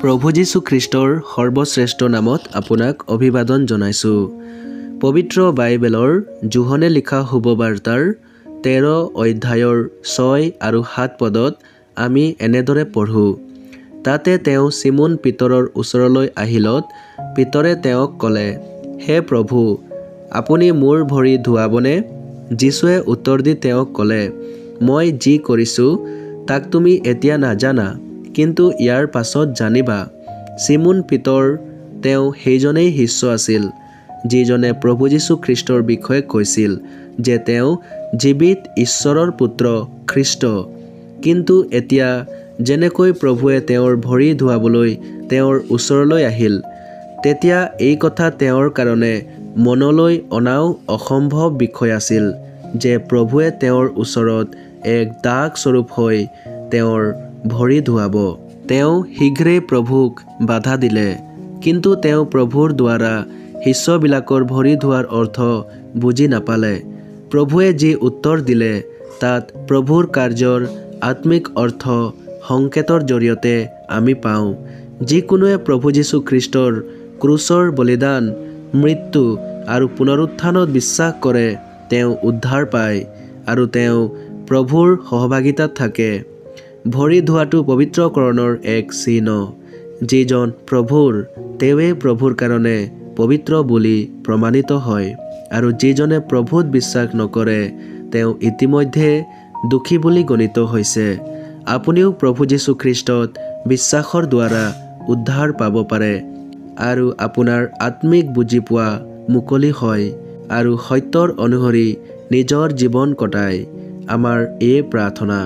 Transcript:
প্ৰভু যীশু খ্ৰীষ্টৰ সৰ্বশ্ৰেষ্ঠ নামত আপোনাক অভিবাদন জনাইছোঁ। পবিত্ৰ বাইবেলৰ জোহনে লিখা শুভবাৰ্তাৰ 13 অধ্যায়ৰ 6 আৰু 7 পদত আমি এনেদৰে পঢ়োঁ। তাতে তেওঁ চিমোন পিতৰৰ ওচৰলৈ আহিলত পিতৰে তেওঁক ক'লে, হে প্ৰভু, আপুনি মোৰ ভৰি ধুৱাবনে? যীশুৱে উত্তৰ দি তেওঁক ক'লে, মই যি কৰিছোঁ তাক তুমি এতিয়া নাজানা, কিন্তু ইয়াৰ পাছত জানিবা। চিমোন পিতৰ তেওঁ সেইজনেই শিষ্য আছিল, যিজনে প্ৰভু যীশু খ্ৰীষ্টৰ বিষয়ে কৈছিল যে তেওঁ জীৱিত ঈশ্বৰৰ পুত্ৰ খ্ৰীষ্ট। কিন্তু এতিয়া যেনেকৈ প্ৰভুৱে তেওঁৰ ভৰি ধুৱাবলৈ তেওঁৰ ওচৰলৈ আহিল, তেতিয়া এই কথা তেওঁৰ কাৰণে মনলৈ অনাও অসম্ভৱ বিষয় আছিল যে প্ৰভুৱে তেওঁৰ ওচৰত এক দাগ স্বৰূপ হৈ তেওঁৰ ভৰি ধুৱাব। তেওঁ শীঘ্ৰেই প্ৰভুক বাধা দিলে, কিন্তু তেওঁ প্ৰভুৰ দ্বাৰা শিষ্যবিলাকৰ ভৰি ধোৱাৰ অৰ্থ বুজি নাপালে। প্ৰভুৱে যি উত্তৰ দিলে তাত প্ৰভুৰ কাৰ্যৰ আত্মিক অৰ্থ সংকেতৰ জৰিয়তে আমি পাওঁ। যিকোনোৱে প্ৰভু যীশু খ্ৰীষ্টৰ ক্ৰুচৰ বলিদান, মৃত্যু আৰু পুনৰুত্থানত বিশ্বাস কৰে তেওঁ উদ্ধাৰ পায় আৰু তেওঁ প্ৰভুৰ সহভাগিতাত থাকে। ভৰি ধোৱাটো পবিত্ৰকৰণৰ এক চিহ্ন। যিজন প্ৰভুৰ, তেওঁৱেই প্ৰভুৰ কাৰণে পবিত্ৰ বুলি প্ৰমাণিত হয়, আৰু যিজনে প্ৰভুত বিশ্বাস নকৰে তেওঁ ইতিমধ্যে দোষী বুলি গণিত হৈছে। আপুনিও প্ৰভু যীশু খ্ৰীষ্টত বিশ্বাসৰ দ্বাৰা উদ্ধাৰ পাব পাৰে আৰু আপোনাৰ আত্মিক বুজি পোৱা মুকলি হয় আৰু সত্যৰ অনুসৰি নিজৰ জীৱন কটায়। আমাৰ এই প্ৰাৰ্থনা।